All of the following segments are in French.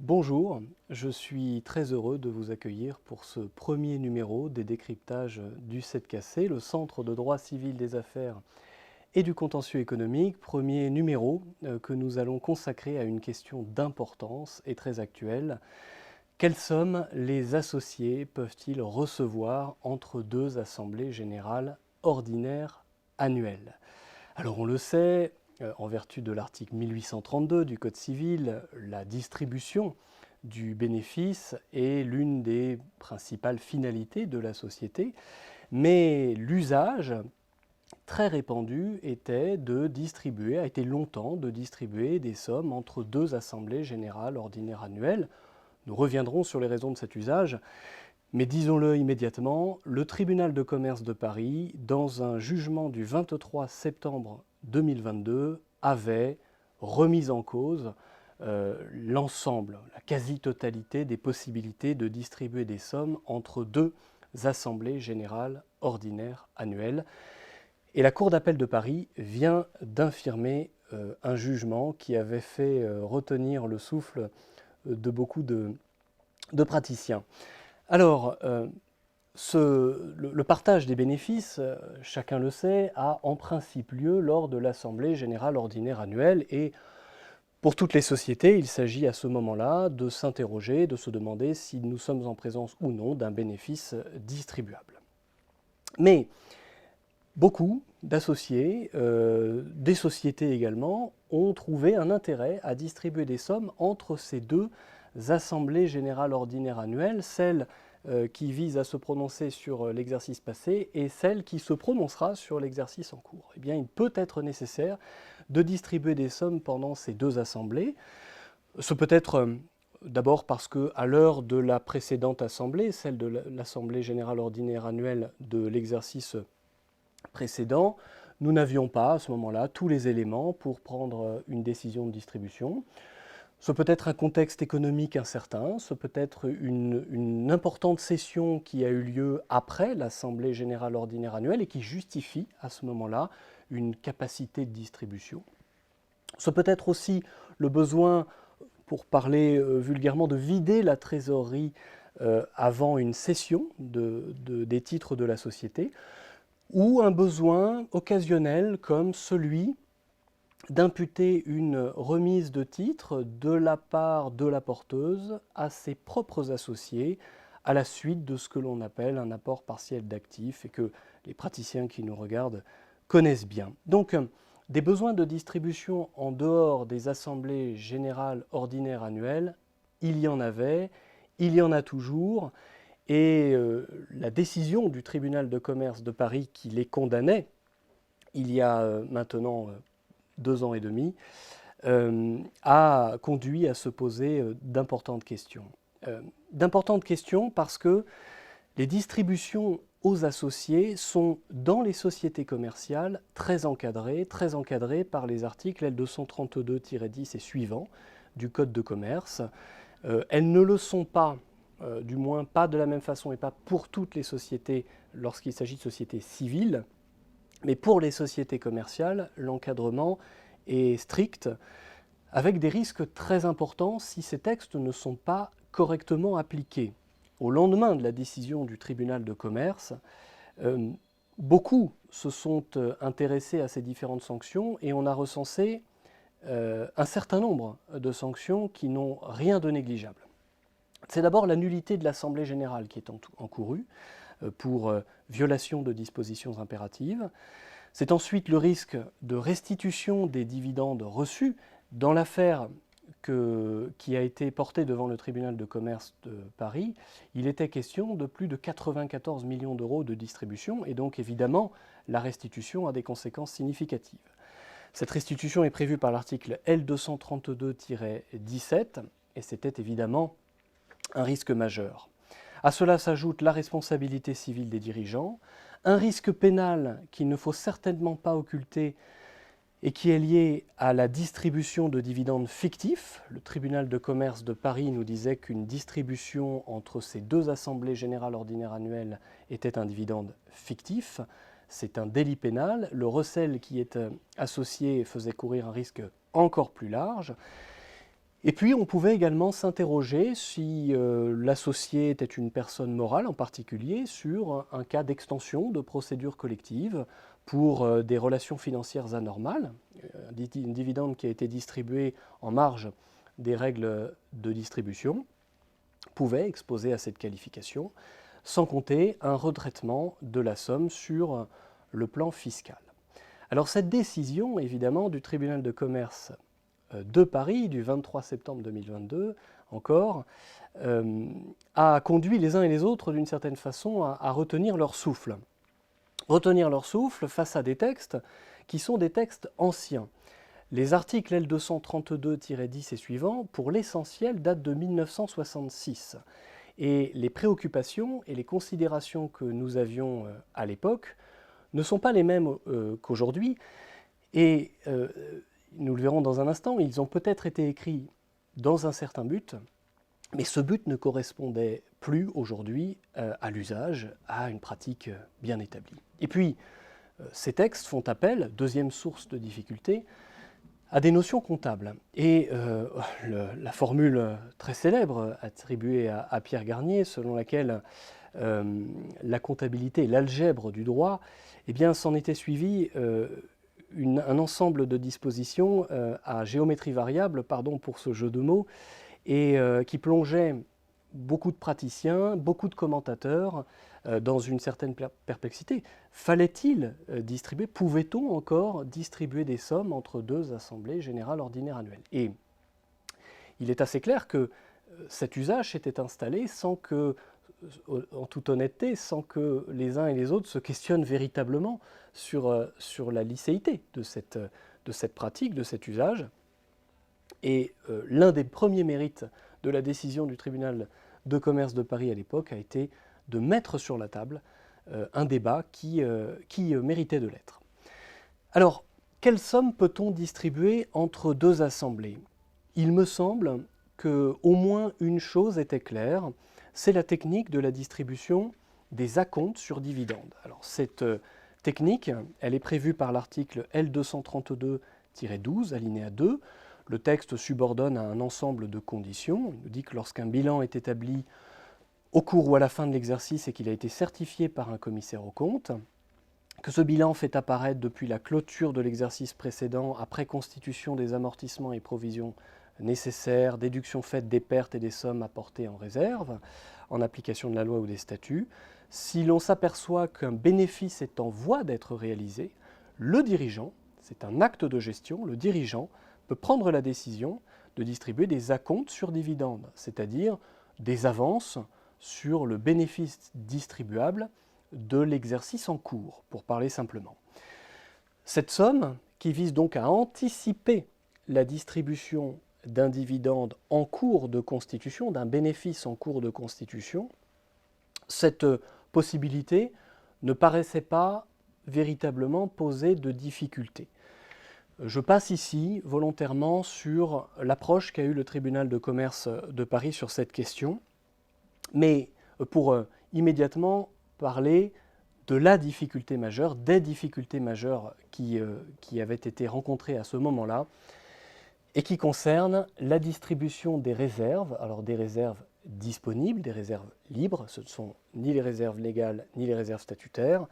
Bonjour, je suis très heureux de vous accueillir pour ce premier numéro des décryptages du CDCAC, le Centre de droit civil des affaires et du contentieux économique, premier numéro que nous allons consacrer à une question d'importance et très actuelle. Quelles sommes les associés peuvent-ils recevoir entre deux assemblées générales ordinaires annuelles? Alors on le sait, en vertu de l'article 1832 du Code civil, la distribution du bénéfice est l'une des principales finalités de la société, mais l'usage très répandu a été longtemps de distribuer des sommes entre deux assemblées générales ordinaires annuelles. Nous reviendrons sur les raisons de cet usage, mais disons-le immédiatement, le tribunal de commerce de Paris, dans un jugement du 23 septembre 2022, avait remis en cause l'ensemble, la quasi-totalité des possibilités de distribuer des sommes entre deux assemblées générales ordinaires annuelles. Et la Cour d'appel de Paris vient d'infirmer un jugement qui avait fait retenir le souffle de beaucoup de praticiens. Alors, le partage des bénéfices, chacun le sait, a en principe lieu lors de l'Assemblée générale ordinaire annuelle et pour toutes les sociétés, il s'agit à ce moment-là de s'interroger, de se demander si nous sommes en présence ou non d'un bénéfice distribuable. Mais beaucoup d'associés, des sociétés également, ont trouvé un intérêt à distribuer des sommes entre ces deux assemblées générales ordinaires annuelles, celle qui vise à se prononcer sur l'exercice passé et celle qui se prononcera sur l'exercice en cours. Eh bien, il peut être nécessaire de distribuer des sommes pendant ces deux assemblées. Ce peut être d'abord parce qu'à l'heure de la précédente assemblée, celle de l'Assemblée générale ordinaire annuelle de l'exercice précédent, nous n'avions pas à ce moment-là tous les éléments pour prendre une décision de distribution. Ce peut être un contexte économique incertain, ce peut être une importante session qui a eu lieu après l'Assemblée générale ordinaire annuelle et qui justifie à ce moment-là une capacité de distribution. Ce peut être aussi le besoin, pour parler vulgairement, de vider la trésorerie avant une cession des titres de la société, ou un besoin occasionnel comme celui d'imputer une remise de titre de la part de la porteuse à ses propres associés à la suite de ce que l'on appelle un apport partiel d'actifs et que les praticiens qui nous regardent connaissent bien. Donc, des besoins de distribution en dehors des assemblées générales ordinaires annuelles, il y en avait, il y en a toujours, et la décision du tribunal de commerce de Paris qui les condamnait, il y a maintenant 2 ans et demi, a conduit à se poser d'importantes questions. D'importantes questions parce que les distributions aux associés sont, dans les sociétés commerciales, très encadrées par les articles L232-10 et suivants du Code de commerce. Elles ne le sont pas, du moins pas de la même façon et pas pour toutes les sociétés lorsqu'il s'agit de sociétés civiles, mais pour les sociétés commerciales, l'encadrement est strict, avec des risques très importants si ces textes ne sont pas correctement appliqués. Au lendemain de la décision du tribunal de commerce, euh, beaucoup se sont intéressés à ces différentes sanctions et on a recensé un certain nombre de sanctions qui n'ont rien de négligeable. C'est d'abord la nullité de l'Assemblée générale qui est encourue pour violation de dispositions impératives. C'est ensuite le risque de restitution des dividendes reçus. Dans l'affaire qui a été portée devant le tribunal de commerce de Paris, il était question de plus de 94 millions d'euros de distribution et donc évidemment la restitution a des conséquences significatives. Cette restitution est prévue par l'article L232-17 et c'était évidemment un risque majeur. À cela s'ajoute la responsabilité civile des dirigeants, un risque pénal qu'il ne faut certainement pas occulter et qui est lié à la distribution de dividendes fictifs. Le tribunal de commerce de Paris nous disait qu'une distribution entre ces deux assemblées générales ordinaires annuelles était un dividende fictif. C'est un délit pénal. Le recel qui est associé faisait courir un risque encore plus large. Et puis on pouvait également s'interroger si l'associé était une personne morale en particulier sur un cas d'extension de procédure collective pour des relations financières anormales, un dividende qui a été distribué en marge des règles de distribution pouvait exposer à cette qualification, sans compter un retraitement de la somme sur le plan fiscal. Alors cette décision, évidemment, du tribunal de commerce de Paris du 23 septembre 2022, encore, a conduit les uns et les autres, d'une certaine façon, à retenir leur souffle. Retenir leur souffle face à des textes qui sont des textes anciens. Les articles L232-10 et suivants, pour l'essentiel, datent de 1966. Et les préoccupations et les considérations que nous avions à l'époque ne sont pas les mêmes qu'aujourd'hui. Et nous le verrons dans un instant, ils ont peut-être été écrits dans un certain but, mais ce but ne correspondait plus aujourd'hui à l'usage, à une pratique bien établie. Et puis, ces textes font appel, deuxième source de difficulté, à des notions comptables. Et la formule très célèbre attribuée à Pierre Garnier, selon laquelle la comptabilité et l'algèbre du droit, eh bien, s'en était suivi un ensemble de dispositions à géométrie variable, pardon pour ce jeu de mots, et qui plongeait beaucoup de praticiens, beaucoup de commentateurs dans une certaine perplexité. Fallait-il distribuer, pouvait-on encore distribuer des sommes entre deux assemblées générales ordinaires annuelles? Et il est assez clair que cet usage s'était installé sans que, en toute honnêteté, sans que les uns et les autres se questionnent véritablement sur la licéité de cette pratique, de cet usage. Et l'un des premiers mérites de la décision du tribunal de commerce de Paris à l'époque a été de mettre sur la table un débat qui méritait de l'être. Alors, quelle somme peut-on distribuer entre deux assemblées? Il me semble qu'au moins une chose était claire, c'est la technique de la distribution des acomptes sur dividendes. Alors, cette technique, elle est prévue par l'article L232-12, alinéa 2. Le texte subordonne à un ensemble de conditions. Il nous dit que lorsqu'un bilan est établi au cours ou à la fin de l'exercice et qu'il a été certifié par un commissaire aux comptes, que ce bilan fait apparaître depuis la clôture de l'exercice précédent, après constitution des amortissements et provisions nécessaires, déduction faite des pertes et des sommes apportées en réserve, en application de la loi ou des statuts. Si l'on s'aperçoit qu'un bénéfice est en voie d'être réalisé, le dirigeant, c'est un acte de gestion, le dirigeant peut prendre la décision de distribuer des acomptes sur dividendes, c'est-à-dire des avances sur le bénéfice distribuable de l'exercice en cours, pour parler simplement. Cette somme, qui vise donc à anticiper la distribution d'un dividende en cours de constitution, d'un bénéfice en cours de constitution, cette possibilité ne paraissait pas véritablement poser de difficultés. Je passe ici volontairement sur l'approche qu'a eue le tribunal de commerce de Paris sur cette question, mais pour immédiatement parler de la difficulté majeure, des difficultés majeures qui avaient été rencontrées à ce moment-là, et qui concernent la distribution des réserves, alors des réserves disponibles, des réserves libres, ce ne sont ni les réserves légales ni les réserves statutaires,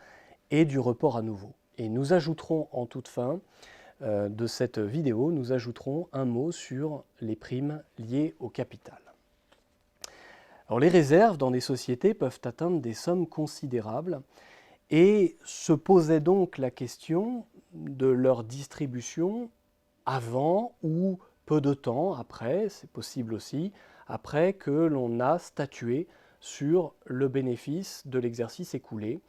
et du report à nouveau. Et nous ajouterons en toute fin de cette vidéo, nous ajouterons un mot sur les primes liées au capital. Alors, les réserves dans des sociétés peuvent atteindre des sommes considérables et se posait donc la question de leur distribution avant ou peu de temps après, c'est possible aussi, après que l'on a statué sur le bénéfice de l'exercice écoulé.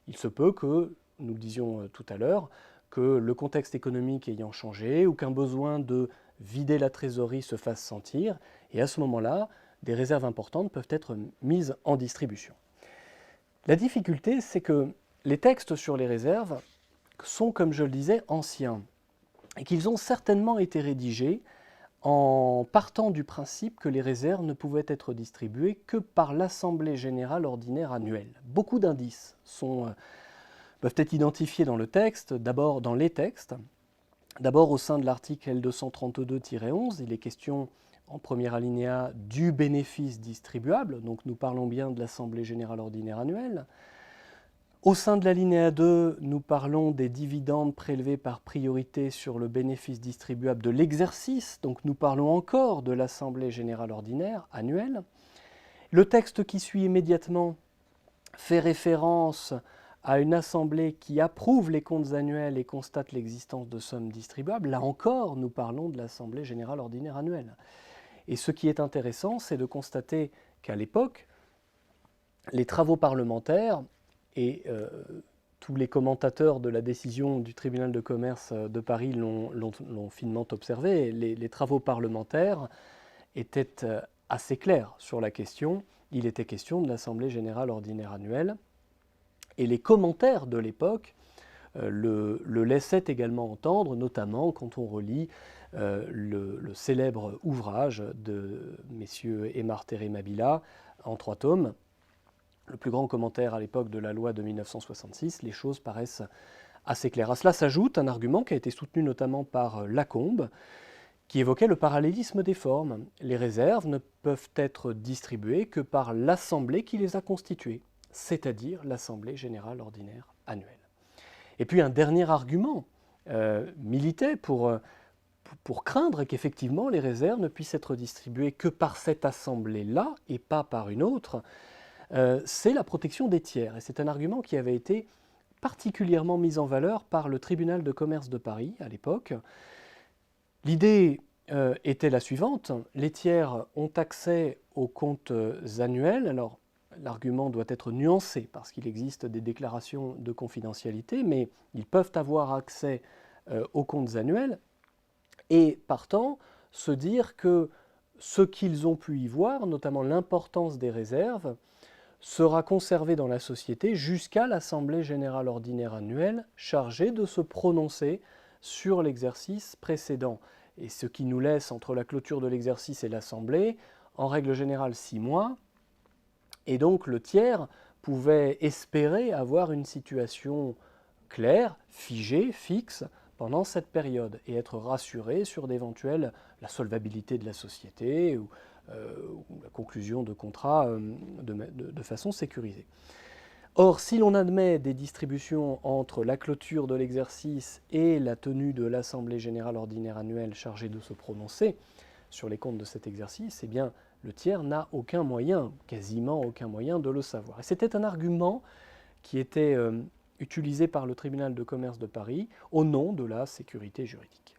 Il se peut que, nous le disions tout à l'heure, que le contexte économique ayant changé ou qu'un besoin de vider la trésorerie se fasse sentir, et à ce moment-là, des réserves importantes peuvent être mises en distribution. La difficulté, c'est que les textes sur les réserves sont, comme je le disais, anciens, et qu'ils ont certainement été rédigés en partant du principe que les réserves ne pouvaient être distribuées que par l'Assemblée générale ordinaire annuelle. Beaucoup d'indices peuvent être identifiés dans le texte, d'abord dans les textes. D'abord au sein de l'article L232-11, il est question en premier alinéa, du bénéfice distribuable, donc nous parlons bien de l'Assemblée générale ordinaire annuelle. Au sein de l'alinéa 2, nous parlons des dividendes prélevés par priorité sur le bénéfice distribuable de l'exercice, donc nous parlons encore de l'Assemblée générale ordinaire annuelle. Le texte qui suit immédiatement fait référence à une assemblée qui approuve les comptes annuels et constate l'existence de sommes distribuables. Là encore, nous parlons de l'Assemblée générale ordinaire annuelle. Et ce qui est intéressant, c'est de constater qu'à l'époque, les travaux parlementaires et tous les commentateurs de la décision du tribunal de commerce de Paris l'ont finement observé, les travaux parlementaires étaient assez clairs sur la question. Il était question de l'Assemblée générale ordinaire annuelle. Et les commentaires de l'époque le laissaient également entendre, notamment quand on relit le célèbre ouvrage de messieurs Aimart et Mabila en 3 tomes, le plus grand commentaire à l'époque de la loi de 1966, les choses paraissent assez claires. À cela s'ajoute un argument qui a été soutenu notamment par Lacombe, qui évoquait le parallélisme des formes. Les réserves ne peuvent être distribuées que par l'Assemblée qui les a constituées, c'est-à-dire l'Assemblée générale ordinaire annuelle. Et puis un dernier argument militait pour craindre qu'effectivement les réserves ne puissent être distribuées que par cette Assemblée-là et pas par une autre, c'est la protection des tiers. Et c'est un argument qui avait été particulièrement mis en valeur par le tribunal de commerce de Paris à l'époque. L'idée était la suivante: les tiers ont accès aux comptes annuels. Alors, l'argument doit être nuancé parce qu'il existe des déclarations de confidentialité, mais ils peuvent avoir accès aux comptes annuels et, partant, se dire que ce qu'ils ont pu y voir, notamment l'importance des réserves, sera conservé dans la société jusqu'à l'Assemblée générale ordinaire annuelle chargée de se prononcer sur l'exercice précédent. Et ce qui nous laisse entre la clôture de l'exercice et l'Assemblée, en règle générale 6 mois, et donc le tiers pouvait espérer avoir une situation claire, figée, fixe, pendant cette période, et être rassuré sur d'éventuelles la solvabilité de la société ou la conclusion de contrats de façon sécurisée. Or, si l'on admet des distributions entre la clôture de l'exercice et la tenue de l'Assemblée générale ordinaire annuelle chargée de se prononcer sur les comptes de cet exercice, eh bien, le tiers n'a aucun moyen, quasiment aucun moyen de le savoir. Et c'était un argument qui était utilisé par le tribunal de commerce de Paris au nom de la sécurité juridique.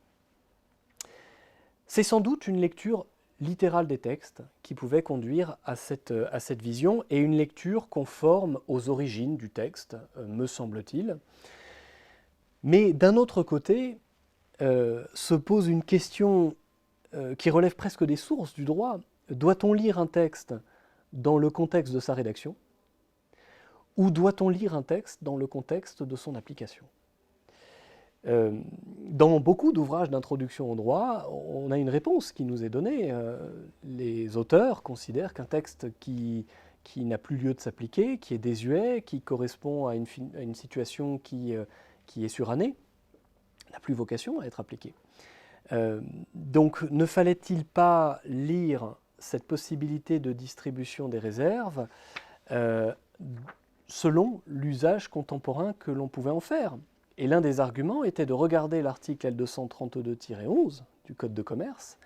C'est sans doute une lecture littérale des textes qui pouvait conduire à cette vision, et une lecture conforme aux origines du texte, me semble-t-il. Mais d'un autre côté, se pose une question qui relève presque des sources du droit. Doit-on lire un texte dans le contexte de sa rédaction, ou doit-on lire un texte dans le contexte de son application ? Dans beaucoup d'ouvrages d'introduction au droit, on a une réponse qui nous est donnée. Les auteurs considèrent qu'un texte qui n'a plus lieu de s'appliquer, qui est désuet, qui correspond à une situation qui est surannée, n'a plus vocation à être appliqué. Donc ne fallait-il pas lire cette possibilité de distribution des réserves selon l'usage contemporain que l'on pouvait en faire ? Et l'un des arguments était de regarder l'article L232-11 du Code de commerce,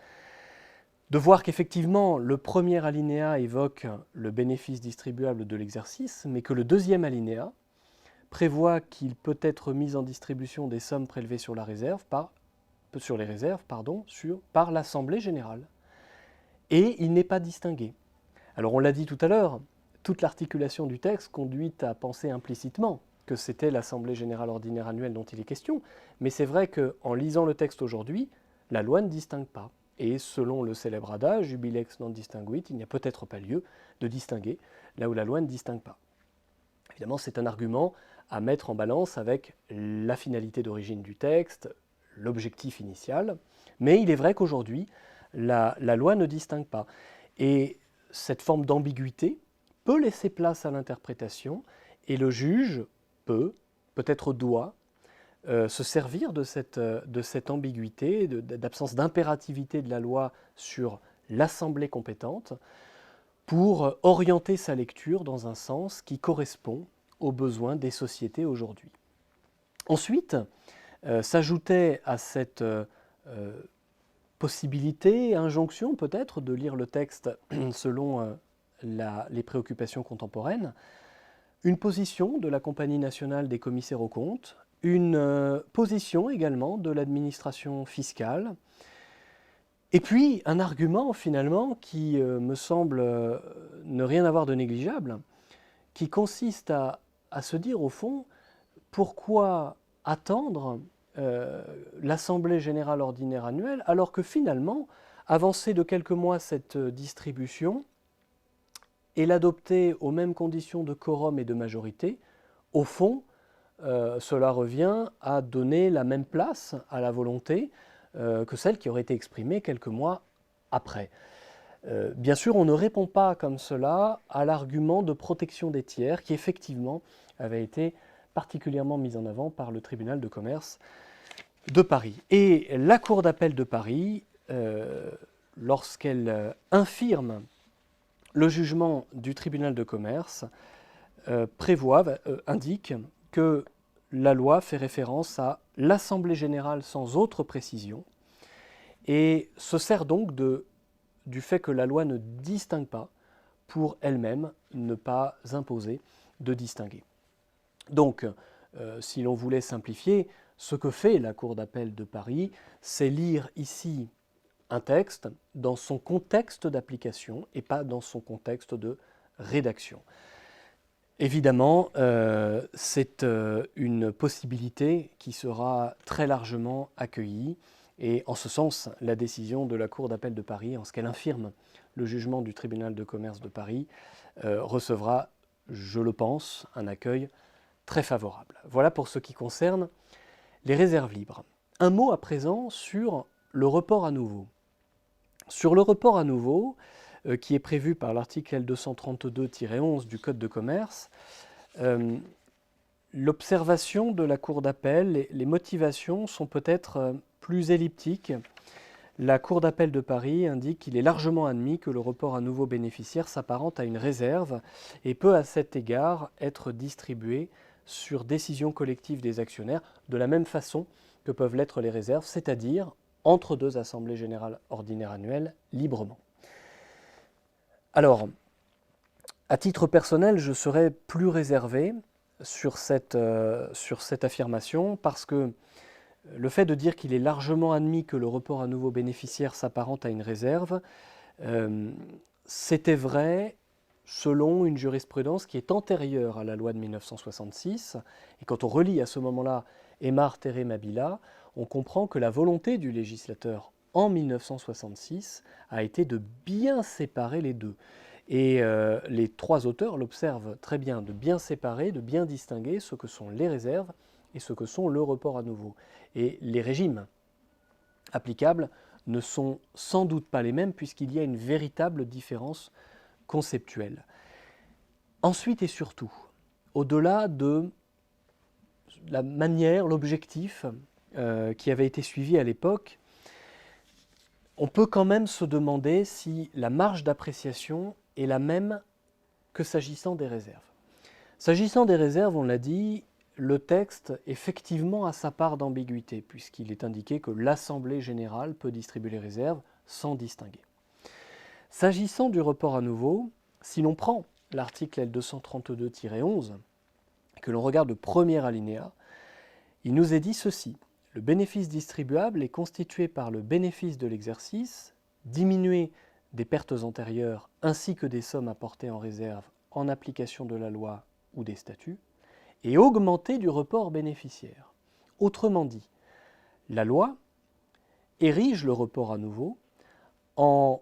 de voir qu'effectivement le premier alinéa évoque le bénéfice distribuable de l'exercice, mais que le deuxième alinéa prévoit qu'il peut être mis en distribution des sommes prélevées sur les réserves par l'Assemblée générale. Et il n'est pas distingué. Alors on l'a dit tout à l'heure, toute l'articulation du texte conduit à penser implicitement que c'était l'Assemblée générale ordinaire annuelle dont il est question, mais c'est vrai qu'en lisant le texte aujourd'hui, la loi ne distingue pas. Et selon le célèbre adage, jubilex non distinguit, il n'y a peut-être pas lieu de distinguer là où la loi ne distingue pas. Évidemment, c'est un argument à mettre en balance avec la finalité d'origine du texte, l'objectif initial, mais il est vrai qu'aujourd'hui, la loi ne distingue pas. Et cette forme d'ambiguïté peut laisser place à l'interprétation, et le juge peut-être doit, se servir de cette ambiguïté, d'absence d'impérativité de la loi sur l'Assemblée compétente pour orienter sa lecture dans un sens qui correspond aux besoins des sociétés aujourd'hui. Ensuite, s'ajoutait à cette possibilité, injonction peut-être, de lire le texte selon les préoccupations contemporaines, une position de la Compagnie nationale des commissaires aux comptes, une position également de l'administration fiscale, et puis un argument finalement qui me semble ne rien avoir de négligeable, qui consiste à se dire au fond, pourquoi attendre l'Assemblée générale ordinaire annuelle alors que finalement, avancer de quelques mois cette distribution et l'adopter aux mêmes conditions de quorum et de majorité, au fond, cela revient à donner la même place à la volonté que celle qui aurait été exprimée quelques mois après. Bien sûr, on ne répond pas comme cela à l'argument de protection des tiers qui effectivement avait été particulièrement mis en avant par le tribunal de commerce de Paris. Et la Cour d'appel de Paris, lorsqu'elle infirme le jugement du tribunal de commerce, indique que la loi fait référence à l'Assemblée générale sans autre précision et se sert donc du fait que la loi ne distingue pas pour elle-même ne pas imposer de distinguer. Donc, si l'on voulait simplifier, ce que fait la Cour d'appel de Paris, c'est lire ici un texte dans son contexte d'application et pas dans son contexte de rédaction. Évidemment, c'est une possibilité qui sera très largement accueillie et en ce sens, la décision de la Cour d'appel de Paris, en ce qu'elle infirme le jugement du tribunal de commerce de Paris, recevra, je le pense, un accueil très favorable. Voilà pour ce qui concerne les réserves libres. Un mot à présent sur le report à nouveau. Sur le report à nouveau, qui est prévu par l'article L232-11 du Code de commerce, l'observation de la Cour d'appel, les motivations sont peut-être plus elliptiques. La Cour d'appel de Paris indique qu'il est largement admis que le report à nouveau bénéficiaire s'apparente à une réserve et peut à cet égard être distribué sur décision collective des actionnaires de la même façon que peuvent l'être les réserves, c'est-à-dire entre deux assemblées générales ordinaires annuelles librement. Alors, à titre personnel, je serais plus réservé sur cette affirmation parce que le fait de dire qu'il est largement admis que le report à nouveau bénéficiaire s'apparente à une réserve, c'était vrai selon une jurisprudence qui est antérieure à la loi de 1966. Et quand on relit à ce moment-là Aymar Terré Mabila, on comprend que la volonté du législateur en 1966 a été de bien séparer les deux. Et les trois auteurs l'observent très bien, de bien séparer, de bien distinguer ce que sont les réserves et ce que sont le report à nouveau. Et les régimes applicables ne sont sans doute pas les mêmes puisqu'il y a une véritable différence conceptuelle. Ensuite et surtout, au-delà de la manière, l'objectif qui avait été suivi à l'époque, on peut quand même se demander si la marge d'appréciation est la même que s'agissant des réserves. S'agissant des réserves, on l'a dit, le texte effectivement a sa part d'ambiguïté puisqu'il est indiqué que l'Assemblée générale peut distribuer les réserves sans distinguer. S'agissant du report à nouveau, si l'on prend l'article L232-11 et que l'on regarde le premier alinéa, il nous est dit ceci. Le bénéfice distribuable est constitué par le bénéfice de l'exercice, diminué des pertes antérieures ainsi que des sommes apportées en réserve en application de la loi ou des statuts, et augmenté du report bénéficiaire. Autrement dit, la loi érige le report à nouveau en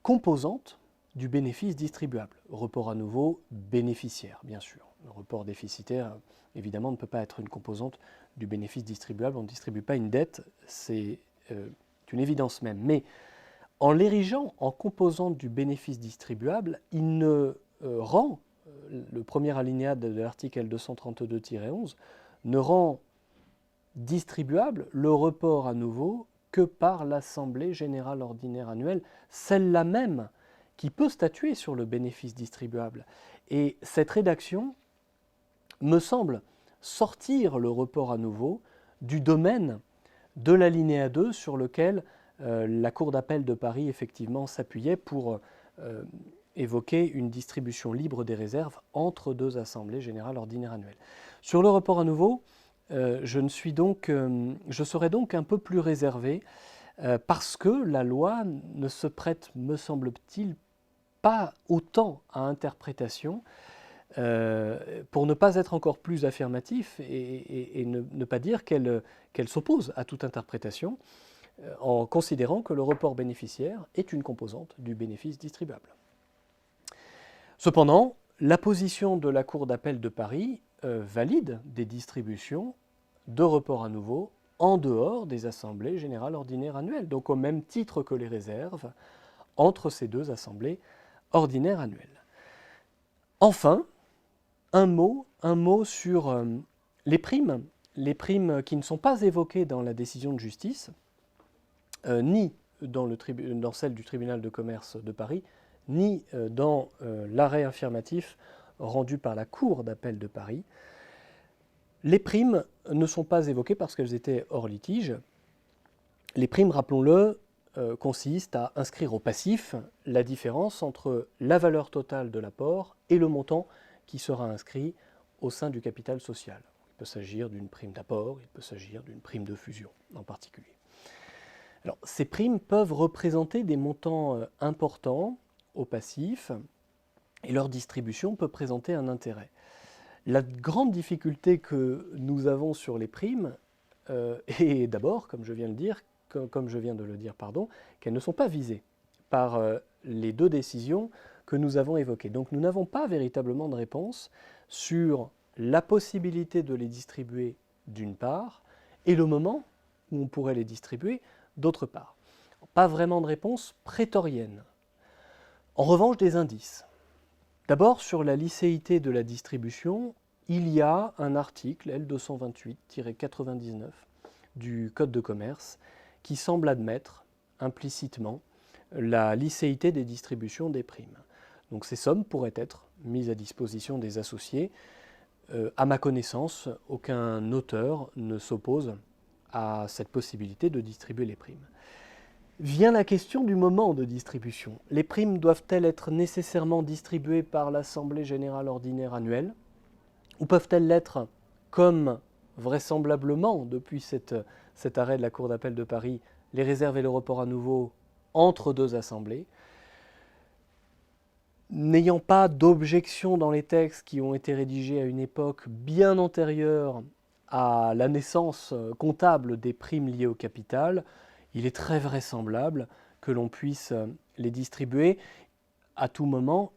composante du bénéfice distribuable. Report à nouveau bénéficiaire, bien sûr. Le report déficitaire, évidemment, ne peut pas être une composante du bénéfice distribuable. On ne distribue pas une dette, c'est une évidence même. Mais en l'érigeant en composante du bénéfice distribuable, il ne rend, le premier alinéa de l'article L232-11, ne rend distribuable le report à nouveau que par l'Assemblée générale ordinaire annuelle, celle-là même qui peut statuer sur le bénéfice distribuable. Et cette rédaction me semble sortir le report à nouveau du domaine de l'alinéa 2 sur lequel la Cour d'appel de Paris effectivement s'appuyait pour évoquer une distribution libre des réserves entre deux assemblées générales ordinaires annuelles. Sur le report à nouveau, je serai donc un peu plus réservé parce que la loi ne se prête, me semble-t-il, pas autant à interprétation pour ne pas être encore plus affirmatif et ne pas dire qu'elle s'oppose à toute interprétation en considérant que le report bénéficiaire est une composante du bénéfice distribuable. Cependant, la position de la Cour d'appel de Paris valide des distributions de report à nouveau en dehors des assemblées générales ordinaires annuelles, donc au même titre que les réserves entre ces deux assemblées ordinaires annuelles. Enfin, un mot sur les primes qui ne sont pas évoquées dans la décision de justice, ni dans celle du tribunal de commerce de Paris, ni dans l'arrêt affirmatif rendu par la Cour d'appel de Paris. Les primes ne sont pas évoquées parce qu'elles étaient hors litige. Les primes, rappelons-le, consistent à inscrire au passif la différence entre la valeur totale de l'apport et le montant qui sera inscrit au sein du capital social. Il peut s'agir d'une prime d'apport, il peut s'agir d'une prime de fusion en particulier. Alors, ces primes peuvent représenter des montants importants au passif et leur distribution peut présenter un intérêt. La grande difficulté que nous avons sur les primes est d'abord, comme je viens de le dire, qu'elles ne sont pas visées par les deux décisions que nous avons évoquées. Donc nous n'avons pas véritablement de réponse sur la possibilité de les distribuer d'une part et le moment où on pourrait les distribuer d'autre part. Pas vraiment de réponse prétorienne. En revanche, des indices. D'abord, sur la licéité de la distribution, il y a un article L228-99 du Code de commerce qui semble admettre implicitement la licéité des distributions des primes. Donc ces sommes pourraient être mises à disposition des associés. À ma connaissance, aucun auteur ne s'oppose à cette possibilité de distribuer les primes. Vient la question du moment de distribution. Les primes doivent-elles être nécessairement distribuées par l'Assemblée générale ordinaire annuelle ou peuvent-elles l'être, comme vraisemblablement depuis cet arrêt de la Cour d'appel de Paris, les réserves et le report à nouveau entre deux assemblées? N'ayant pas d'objection dans les textes qui ont été rédigés à une époque bien antérieure à la naissance comptable des primes liées au capital, il est très vraisemblable que l'on puisse les distribuer à tout moment.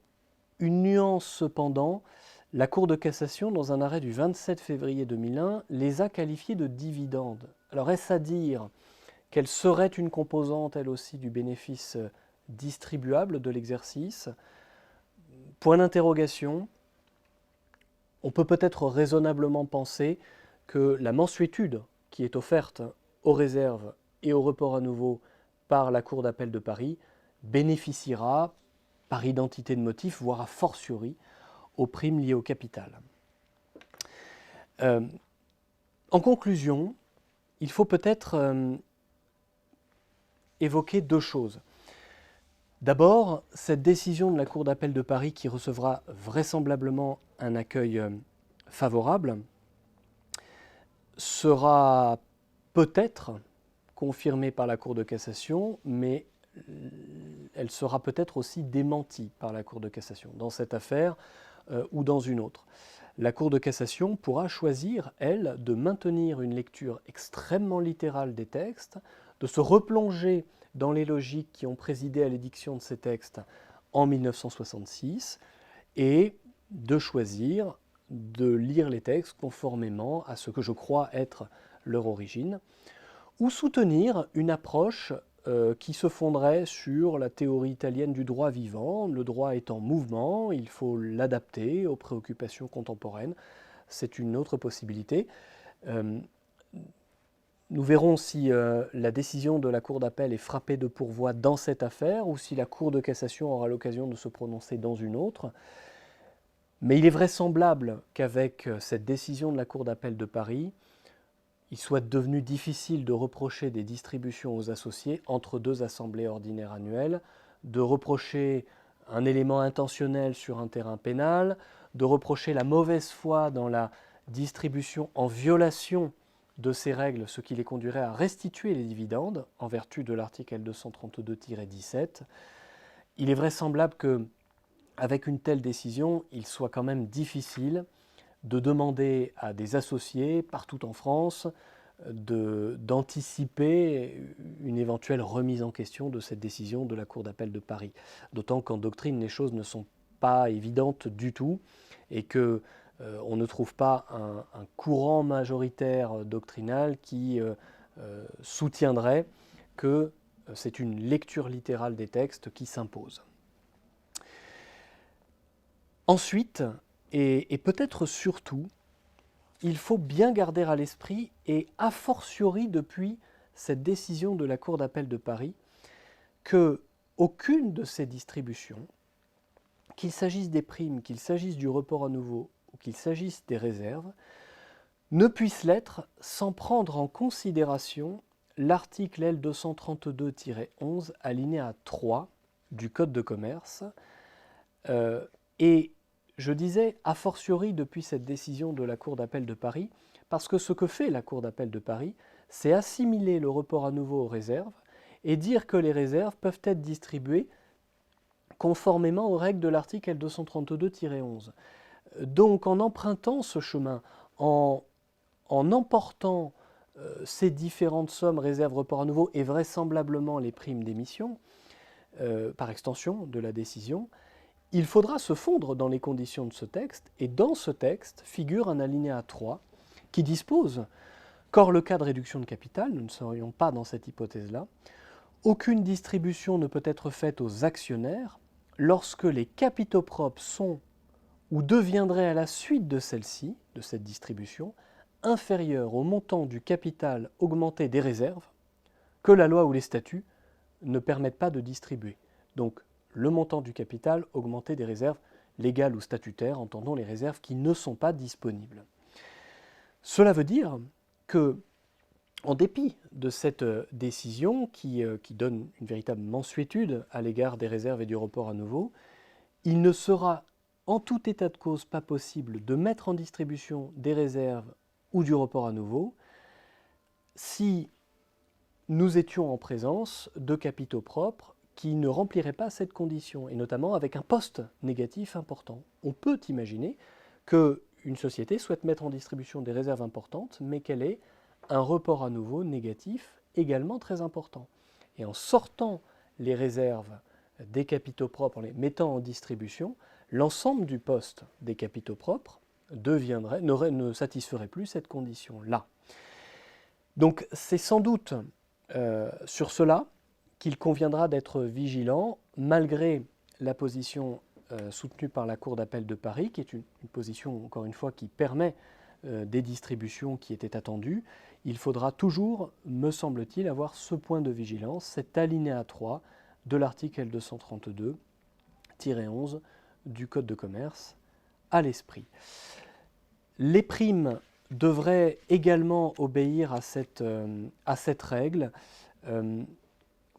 Une nuance cependant, la Cour de cassation, dans un arrêt du 27 février 2001, les a qualifiées de dividendes. Alors est-ce à dire qu'elles seraient une composante, elle aussi, du bénéfice distribuable de l'exercice? Point d'interrogation. On peut peut-être raisonnablement penser que la mensuétude qui est offerte aux réserves et au report à nouveau par la Cour d'appel de Paris bénéficiera par identité de motif, voire a fortiori, aux primes liées au capital. En conclusion, il faut peut-être évoquer deux choses. D'abord, cette décision de la Cour d'appel de Paris qui recevra vraisemblablement un accueil favorable sera peut-être confirmée par la Cour de cassation, mais elle sera peut-être aussi démentie par la Cour de cassation, dans cette affaire ou dans une autre. La Cour de cassation pourra choisir, elle, de maintenir une lecture extrêmement littérale des textes, de se replonger dans les logiques qui ont présidé à l'édiction de ces textes en 1966 et de choisir de lire les textes conformément à ce que je crois être leur origine, ou soutenir une approche qui se fonderait sur la théorie italienne du droit vivant. Le droit est en mouvement, il faut l'adapter aux préoccupations contemporaines. C'est une autre possibilité. Nous verrons si la décision de la Cour d'appel est frappée de pourvoi dans cette affaire ou si la Cour de cassation aura l'occasion de se prononcer dans une autre. Mais il est vraisemblable qu'avec cette décision de la Cour d'appel de Paris, il soit devenu difficile de reprocher des distributions aux associés entre deux assemblées ordinaires annuelles, de reprocher un élément intentionnel sur un terrain pénal, de reprocher la mauvaise foi dans la distribution en violation de ces règles, ce qui les conduirait à restituer les dividendes en vertu de l'article L232-17. Il est vraisemblable que, avec une telle décision, il soit quand même difficile de demander à des associés partout en France d'anticiper une éventuelle remise en question de cette décision de la Cour d'appel de Paris. D'autant qu'en doctrine, les choses ne sont pas évidentes du tout et que on ne trouve pas un courant majoritaire doctrinal qui soutiendrait que c'est une lecture littérale des textes qui s'impose. Ensuite, et peut-être surtout, il faut bien garder à l'esprit, et a fortiori depuis cette décision de la Cour d'appel de Paris, que aucune de ces distributions, qu'il s'agisse des primes, qu'il s'agisse du report à nouveau ou qu'il s'agisse des réserves, ne puisse l'être sans prendre en considération l'article L232-11 alinéa 3 du Code de commerce. Et je disais a fortiori depuis cette décision de la Cour d'appel de Paris, parce que ce que fait la Cour d'appel de Paris, c'est assimiler le report à nouveau aux réserves et dire que les réserves peuvent être distribuées conformément aux règles de l'article L232-11. Donc en empruntant ce chemin, en emportant ces différentes sommes, réserves, report à nouveau et vraisemblablement les primes d'émission, par extension de la décision, il faudra se fondre dans les conditions de ce texte, et dans ce texte figure un alinéa 3 qui dispose qu'hors le cas de réduction de capital, nous ne serions pas dans cette hypothèse-là, aucune distribution ne peut être faite aux actionnaires lorsque les capitaux propres sont ou deviendraient à la suite de celle-ci, de cette distribution, inférieurs au montant du capital augmenté des réserves que la loi ou les statuts ne permettent pas de distribuer. Donc, le montant du capital augmenté des réserves légales ou statutaires, entendons les réserves qui ne sont pas disponibles. Cela veut dire que, en dépit de cette décision qui donne une véritable mansuétude à l'égard des réserves et du report à nouveau, il ne sera en tout état de cause pas possible de mettre en distribution des réserves ou du report à nouveau si nous étions en présence de capitaux propres qui ne rempliraient pas cette condition, et notamment avec un poste négatif important. On peut imaginer qu'une société souhaite mettre en distribution des réserves importantes, mais qu'elle ait un report à nouveau négatif également très important. Et en sortant les réserves des capitaux propres, en les mettant en distribution, l'ensemble du poste des capitaux propres ne satisferait plus cette condition-là. Donc c'est sans doute sur cela qu'il conviendra d'être vigilant, malgré la position soutenue par la Cour d'appel de Paris, qui est une position, encore une fois, qui permet des distributions qui étaient attendues. Il faudra toujours, me semble-t-il, avoir ce point de vigilance, cet alinéa 3 de l'article L232-11 du Code de commerce à l'esprit. Les primes devraient également obéir à cette règle.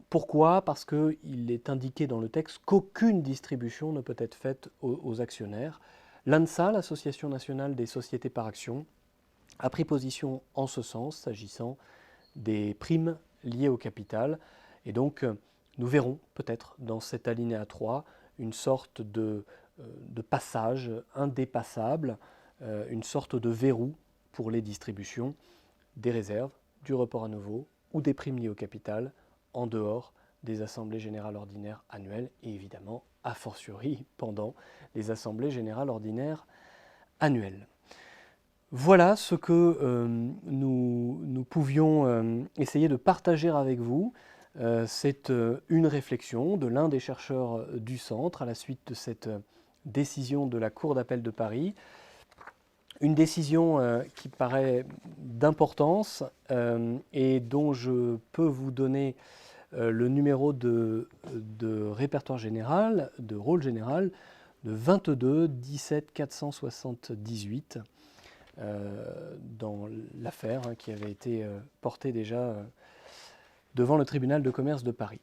Pourquoi ? Parce qu'il est indiqué dans le texte qu'aucune distribution ne peut être faite aux actionnaires. L'ANSA, l'Association nationale des sociétés par actions, a pris position en ce sens, s'agissant des primes liées au capital. Et donc, nous verrons peut-être dans cet alinéa 3 une sorte de passage indépassable, une sorte de verrou pour les distributions des réserves, du report à nouveau ou des primes liées au capital en dehors des assemblées générales ordinaires annuelles et évidemment, a fortiori, pendant les assemblées générales ordinaires annuelles. Voilà ce que nous pouvions essayer de partager avec vous. C'est une réflexion de l'un des chercheurs du Centre à la suite de cette décision de la Cour d'appel de Paris. Une décision qui paraît d'importance et dont je peux vous donner le numéro de répertoire général, de rôle général, de 22 17 478 dans l'affaire qui avait été portée déjà devant le tribunal de commerce de Paris.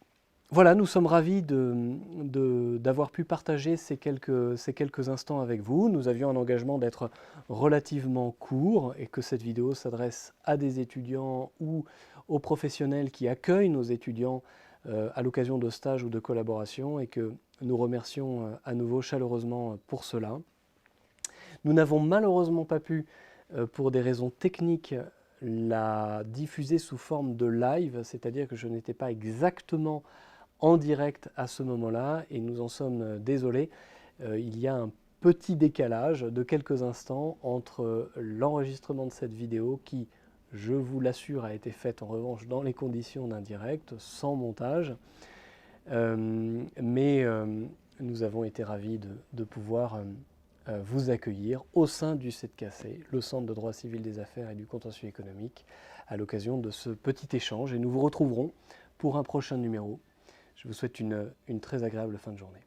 Voilà, nous sommes ravis d'avoir pu partager ces quelques instants avec vous. Nous avions un engagement d'être relativement court et que cette vidéo s'adresse à des étudiants ou aux professionnels qui accueillent nos étudiants à l'occasion de stages ou de collaborations et que nous remercions à nouveau chaleureusement pour cela. Nous n'avons malheureusement pas pu, pour des raisons techniques, la diffuser sous forme de live, c'est-à-dire que je n'étais pas exactement en direct à ce moment-là et nous en sommes désolés. Il y a un petit décalage de quelques instants entre l'enregistrement de cette vidéo qui, je vous l'assure, a été faite en revanche dans les conditions d'un direct, sans montage. Mais nous avons été ravis de pouvoir vous accueillir au sein du CEDCACE, le Centre de droit civil des affaires et du contentieux économique, à l'occasion de ce petit échange. Et nous vous retrouverons pour un prochain numéro. Je vous souhaite une très agréable fin de journée.